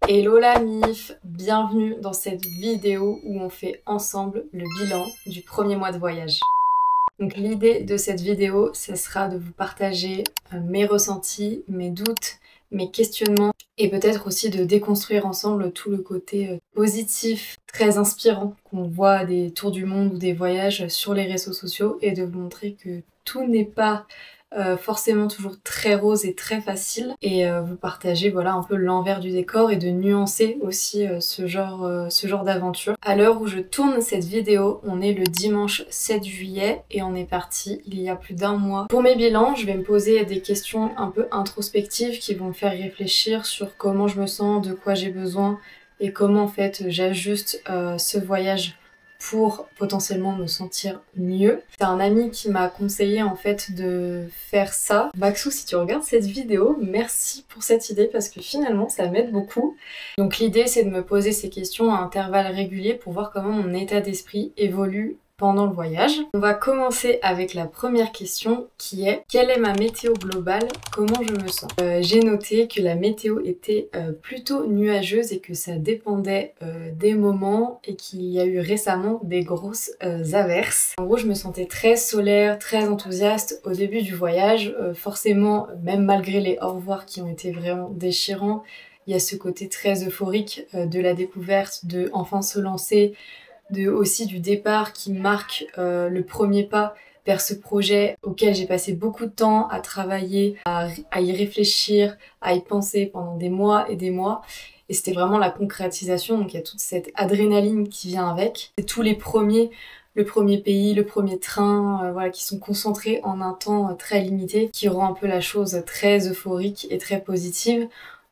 Hello la MIF, bienvenue dans cette vidéo où on fait ensemble le bilan du premier mois de voyage. Donc l'idée de cette vidéo, ce sera de vous partager mes ressentis, mes doutes, mes questionnements et peut-être aussi de déconstruire ensemble tout le côté positif, très inspirant qu'on voit des tours du monde ou des voyages sur les réseaux sociaux et de vous montrer que tout n'est pas forcément toujours très rose et très facile et vous partager voilà un peu l'envers du décor et de nuancer aussi ce genre d'aventure. À l'heure où je tourne cette vidéo, on est le dimanche 7 juillet et on est parti il y a plus d'un mois. Pour mes bilans, je vais me poser des questions un peu introspectives qui vont me faire réfléchir sur comment je me sens, de quoi j'ai besoin et comment en fait j'ajuste ce voyage pour potentiellement me sentir mieux. C'est un ami qui m'a conseillé en fait de faire ça. Maxou, si tu regardes cette vidéo, merci pour cette idée parce que finalement ça m'aide beaucoup. Donc l'idée c'est de me poser ces questions à intervalles réguliers pour voir comment mon état d'esprit évolue pendant le voyage. On va commencer avec la première question qui est: quelle est ma météo globale? Comment je me sens? J'ai noté que la météo était plutôt nuageuse et que ça dépendait des moments et qu'il y a eu récemment des grosses averses. En gros, je me sentais très solaire, très enthousiaste au début du voyage. Forcément, même malgré les au revoir qui ont été vraiment déchirants, il y a ce côté très euphorique de la découverte, de enfin se lancer, aussi du départ qui marque le premier pas vers ce projet auquel j'ai passé beaucoup de temps à travailler, à y réfléchir, à y penser pendant des mois et des mois. Et c'était vraiment la concrétisation, donc il y a toute cette adrénaline qui vient avec. C'est tous les premiers, le premier pays, le premier train, voilà, qui sont concentrés en un temps très limité, qui rend un peu la chose très euphorique et très positive.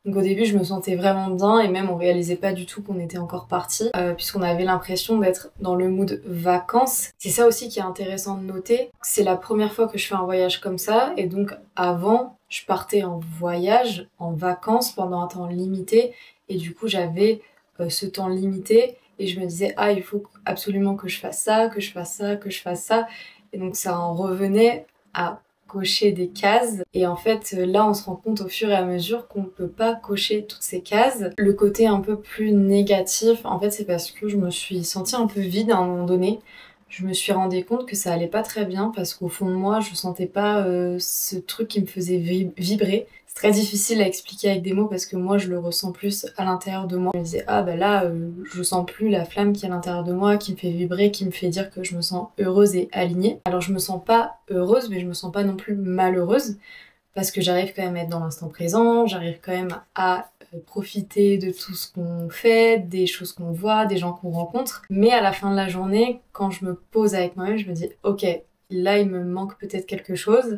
Donc au début je me sentais vraiment bien et même on réalisait pas du tout qu'on était encore parti puisqu'on avait l'impression d'être dans le mood vacances. C'est ça aussi qui est intéressant de noter. C'est la première fois que je fais un voyage comme ça et donc avant je partais en voyage, en vacances pendant un temps limité et du coup j'avais ce temps limité et je me disais ah il faut absolument que je fasse ça, que je fasse ça, que je fasse ça et donc ça en revenait à cocher des cases et en fait là on se rend compte au fur et à mesure qu'on ne peut pas cocher toutes ces cases. Le côté un peu plus négatif en fait c'est parce que je me suis sentie un peu vide à un moment donné. Je me suis rendu compte que ça allait pas très bien parce qu'au fond de moi je sentais pas ce truc qui me faisait vibrer. C'est très difficile à expliquer avec des mots parce que moi je le ressens plus à l'intérieur de moi. Je me disais ah bah là je sens plus la flamme qui est à l'intérieur de moi, qui me fait vibrer, qui me fait dire que je me sens heureuse et alignée. Alors je me sens pas heureuse mais je me sens pas non plus malheureuse parce que j'arrive quand même à être dans l'instant présent, j'arrive quand même à profiter de tout ce qu'on fait, des choses qu'on voit, des gens qu'on rencontre. Mais à la fin de la journée, quand je me pose avec moi-même, je me dis ok, là il me manque peut-être quelque chose.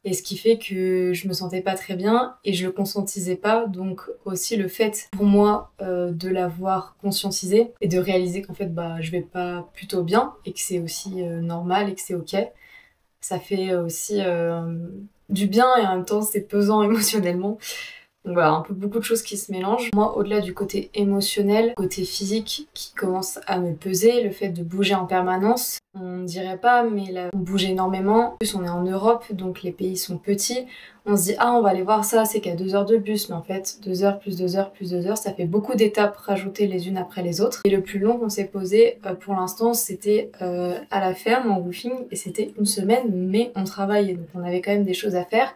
Et ce qui fait que je me sentais pas très bien et je le conscientisais pas. Donc aussi le fait pour moi de l'avoir conscientisé et de réaliser qu'en fait bah je vais pas plutôt bien et que c'est aussi normal et que c'est ok. Ça fait aussi du bien et en même temps c'est pesant émotionnellement. Donc voilà, un peu beaucoup de choses qui se mélangent. Moi, au-delà du côté émotionnel, côté physique qui commence à me peser, le fait de bouger en permanence, on dirait pas, mais là, on bouge énormément. En plus, on est en Europe, donc les pays sont petits. On se dit, ah, on va aller voir ça, c'est qu'à 2 heures de bus, mais en fait, 2 heures plus 2 heures plus 2 heures, ça fait beaucoup d'étapes rajoutées les unes après les autres. Et le plus long qu'on s'est posé pour l'instant, c'était à la ferme, en roofing, et c'était 1 semaine, mais on travaillait, donc on avait quand même des choses à faire.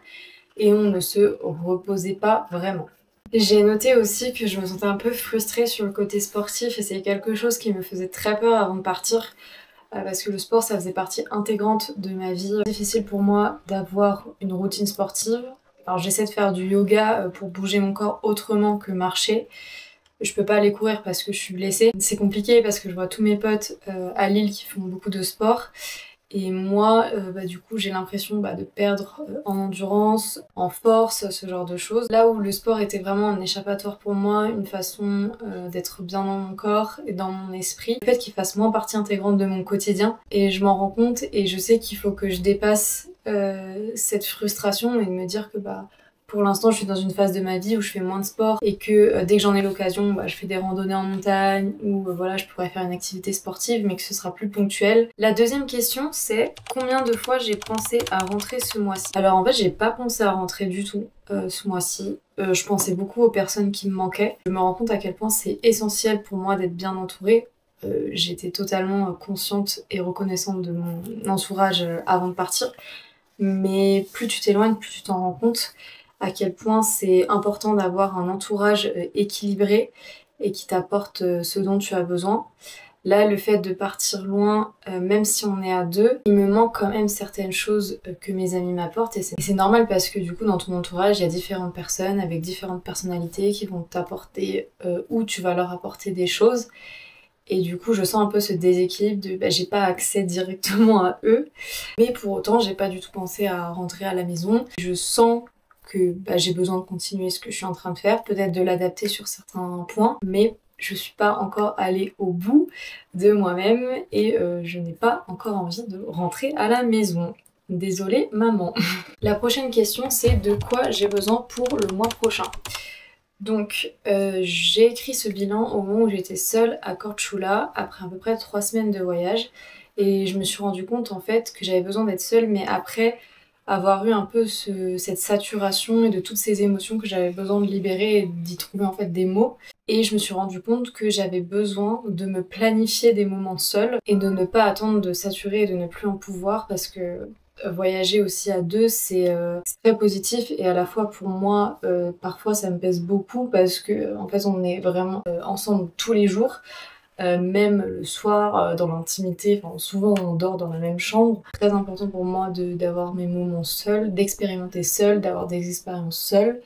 Et on ne se reposait pas vraiment. J'ai noté aussi que je me sentais un peu frustrée sur le côté sportif et c'est quelque chose qui me faisait très peur avant de partir parce que le sport ça faisait partie intégrante de ma vie. C'est difficile pour moi d'avoir une routine sportive. Alors j'essaie de faire du yoga pour bouger mon corps autrement que marcher. Je peux pas aller courir parce que je suis blessée. C'est compliqué parce que je vois tous mes potes à Lille qui font beaucoup de sport. Et moi, du coup, j'ai l'impression de perdre en endurance, en force, ce genre de choses. Là où le sport était vraiment un échappatoire pour moi, une façon d'être bien dans mon corps et dans mon esprit, le fait qu'il fasse moins partie intégrante de mon quotidien. Et je m'en rends compte et je sais qu'il faut que je dépasse cette frustration et de me dire que pour l'instant je suis dans une phase de ma vie où je fais moins de sport et que dès que j'en ai l'occasion, je fais des randonnées en montagne ou voilà, je pourrais faire une activité sportive mais que ce sera plus ponctuel. La deuxième question c'est combien de fois j'ai pensé à rentrer ce mois-ci? Alors en fait j'ai pas pensé à rentrer du tout ce mois-ci. Je pensais beaucoup aux personnes qui me manquaient. Je me rends compte à quel point c'est essentiel pour moi d'être bien entourée. J'étais totalement consciente et reconnaissante de mon entourage avant de partir. Mais plus tu t'éloignes, plus tu t'en rends compte à quel point c'est important d'avoir un entourage équilibré et qui t'apporte ce dont tu as besoin. Là, le fait de partir loin, même si on est à deux, il me manque quand même certaines choses que mes amis m'apportent. Et c'est normal parce que du coup, dans ton entourage, il y a différentes personnes avec différentes personnalités qui vont t'apporter ou tu vas leur apporter des choses. Et du coup, je sens un peu ce déséquilibre de j'ai pas accès directement à eux. Mais pour autant, j'ai pas du tout pensé à rentrer à la maison. Je sens que j'ai besoin de continuer ce que je suis en train de faire, peut-être de l'adapter sur certains points, mais je suis pas encore allée au bout de moi-même et je n'ai pas encore envie de rentrer à la maison. Désolée maman. La prochaine question c'est de quoi j'ai besoin pour le mois prochain. Donc j'ai écrit ce bilan au moment où j'étais seule à Korčula après à peu près 3 semaines de voyage et je me suis rendu compte en fait que j'avais besoin d'être seule mais après avoir eu un peu cette saturation et de toutes ces émotions que j'avais besoin de libérer et d'y trouver en fait des mots. Et je me suis rendu compte que j'avais besoin de me planifier des moments seuls et de ne pas attendre de saturer et de ne plus en pouvoir parce que voyager aussi à deux c'est très positif et à la fois pour moi parfois ça me pèse beaucoup parce que en fait on est vraiment ensemble tous les jours. Même le soir, dans l'intimité, souvent on dort dans la même chambre. Très important pour moi d'avoir mes moments seuls, d'expérimenter seule, d'avoir des expériences seules.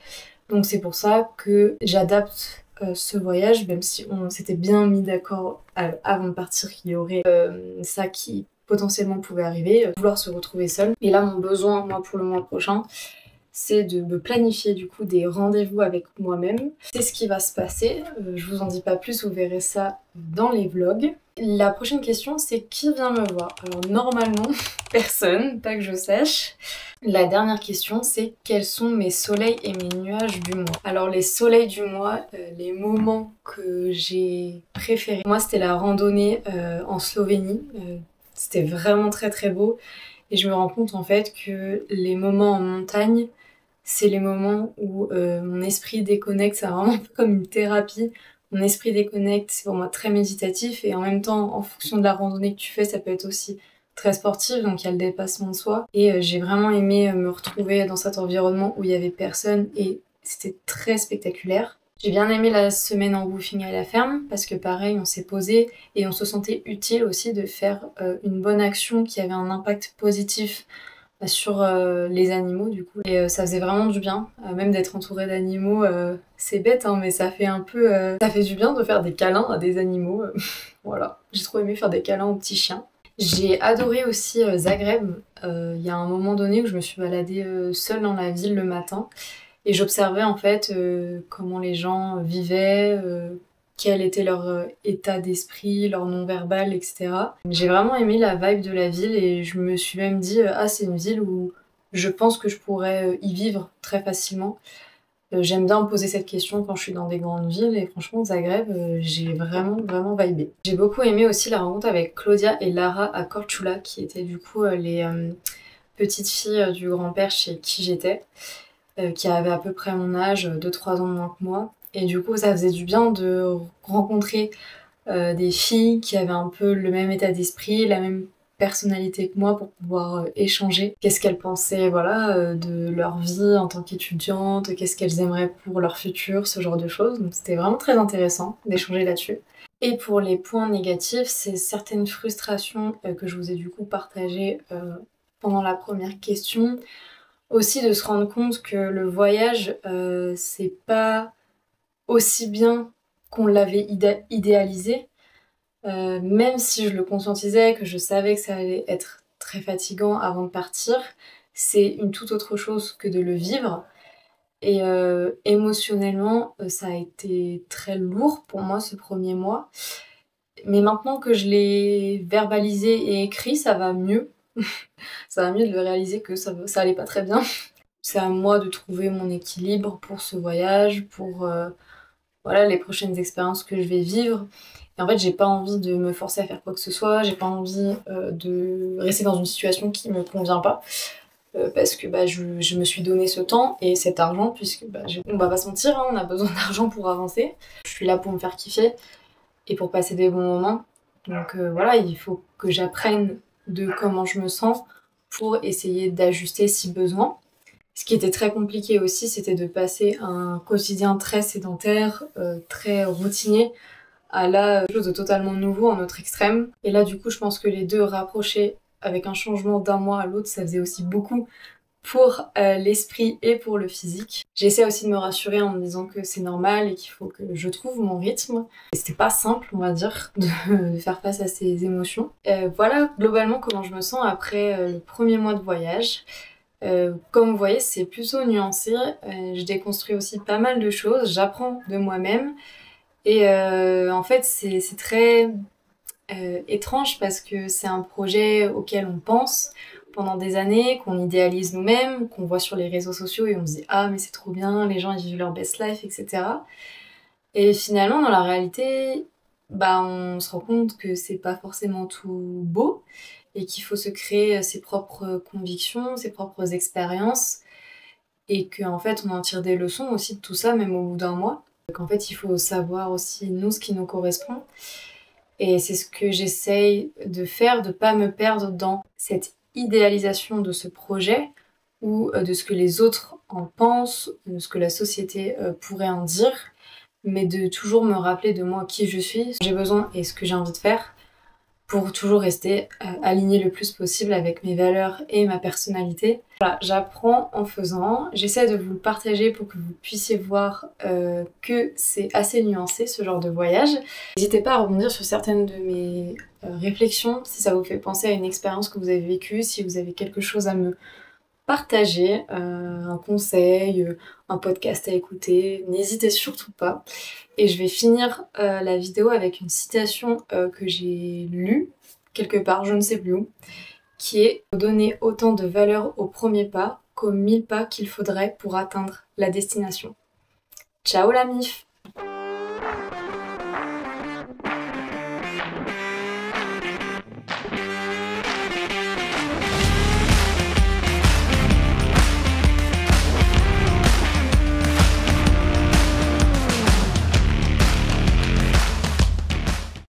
Donc c'est pour ça que j'adapte ce voyage, même si on s'était bien mis d'accord avant de partir qu'il y aurait ça qui potentiellement pouvait arriver, vouloir se retrouver seule. Et là mon besoin, moi pour le mois prochain, c'est de me planifier du coup des rendez-vous avec moi-même. C'est ce qui va se passer, je vous en dis pas plus, vous verrez ça dans les vlogs. La prochaine question c'est qui vient me voir? Alors normalement personne, pas que je sache. La dernière question c'est quels sont mes soleils et mes nuages du mois? Alors les soleils du mois, les moments que j'ai préférés, moi c'était la randonnée en Slovénie, c'était vraiment très très beau et je me rends compte en fait que les moments en montagne c'est les moments où mon esprit déconnecte, c'est vraiment un peu comme une thérapie. Mon esprit déconnecte, c'est pour moi très méditatif et en même temps, en fonction de la randonnée que tu fais, ça peut être aussi très sportif, donc il y a le dépassement de soi. Et j'ai vraiment aimé me retrouver dans cet environnement où il y avait personne et c'était très spectaculaire. J'ai bien aimé la semaine en woofing à la ferme parce que pareil, on s'est posé et on se sentait utile aussi de faire une bonne action qui avait un impact positif sur les animaux du coup et ça faisait vraiment du bien même d'être entourée d'animaux, c'est bête hein, mais ça fait un peu ça fait du bien de faire des câlins à des animaux. Voilà, j'ai trop aimé faire des câlins aux petits chiens. J'ai adoré aussi Zagreb. Il y a un moment donné où je me suis baladée seule dans la ville le matin et j'observais en fait comment les gens vivaient, quel était leur état d'esprit, leur non-verbal, etc. J'ai vraiment aimé la vibe de la ville et je me suis même dit ah c'est une ville où je pense que je pourrais y vivre très facilement. J'aime bien me poser cette question quand je suis dans des grandes villes et franchement Zagreb j'ai vraiment vibé. J'ai beaucoup aimé aussi la rencontre avec Claudia et Lara à Korčula qui étaient du coup les petites filles du grand-père chez qui j'étais, qui avaient à peu près mon âge, 2-3 ans de moins que moi. Et du coup, ça faisait du bien de rencontrer des filles qui avaient un peu le même état d'esprit, la même personnalité que moi pour pouvoir échanger. Qu'est-ce qu'elles pensaient voilà, de leur vie en tant qu'étudiante, qu'est-ce qu'elles aimeraient pour leur futur, ce genre de choses. Donc c'était vraiment très intéressant d'échanger là-dessus. Et pour les points négatifs, c'est certaines frustrations que je vous ai du coup partagées pendant la première question. Aussi de se rendre compte que le voyage, c'est pas aussi bien qu'on l'avait idéalisé, même si je le conscientisais, que je savais que ça allait être très fatigant avant de partir, c'est une toute autre chose que de le vivre. Et émotionnellement, ça a été très lourd pour moi ce premier mois. Mais maintenant que je l'ai verbalisé et écrit, ça va mieux. Ça va mieux de le réaliser que ça allait pas très bien. c'est à moi de trouver mon équilibre pour ce voyage, pour voilà, les prochaines expériences que je vais vivre. Et en fait, j'ai pas envie de me forcer à faire quoi que ce soit, j'ai pas envie de rester dans une situation qui me convient pas. Parce que bah, je me suis donné ce temps et cet argent, puisque bah, on va pas se mentir, hein, on a besoin d'argent pour avancer. Je suis là pour me faire kiffer et pour passer des bons moments. Donc voilà, il faut que j'apprenne de comment je me sens pour essayer d'ajuster si besoin. Ce qui était très compliqué aussi, c'était de passer un quotidien très sédentaire, très routinier, à là, quelque chose de totalement nouveau, en autre extrême. Et là, du coup, je pense que les deux rapprochés avec un changement d'un mois à l'autre, ça faisait aussi beaucoup pour l'esprit et pour le physique. J'essaie aussi de me rassurer en me disant que c'est normal et qu'il faut que je trouve mon rythme. Et c'était pas simple, on va dire, de faire face à ces émotions. Voilà globalement comment je me sens après le premier mois de voyage. Comme vous voyez, c'est plutôt nuancé. Je déconstruis aussi pas mal de choses, j'apprends de moi-même. Et en fait, c'est très étrange parce que c'est un projet auquel on pense pendant des années, qu'on idéalise nous-mêmes, qu'on voit sur les réseaux sociaux et on se dit ah mais c'est trop bien, les gens ils vivent leur best life, etc. Et finalement dans la réalité, bah on se rend compte que c'est pas forcément tout beau et qu'il faut se créer ses propres convictions, ses propres expériences et qu'en fait on en tire des leçons aussi de tout ça même au bout d'un mois. Qu'en fait il faut savoir aussi nous ce qui nous correspond. Et c'est ce que j'essaye de faire, de pas me perdre dans cette idéalisation de ce projet ou de ce que les autres en pensent, de ce que la société pourrait en dire, mais de toujours me rappeler de moi qui je suis, ce que j'ai besoin et ce que j'ai envie de faire pour toujours rester alignée le plus possible avec mes valeurs et ma personnalité. Voilà, j'apprends en faisant, j'essaie de vous le partager pour que vous puissiez voir que c'est assez nuancé ce genre de voyage. N'hésitez pas à rebondir sur certaines de mes réflexions, si ça vous fait penser à une expérience que vous avez vécue, si vous avez quelque chose à me partager, un conseil, un podcast à écouter, n'hésitez surtout pas. Et je vais finir la vidéo avec une citation que j'ai lue quelque part, je ne sais plus où, qui est « Donner autant de valeur au premier pas qu'aux 1000 pas qu'il faudrait pour atteindre la destination ». Ciao la mif!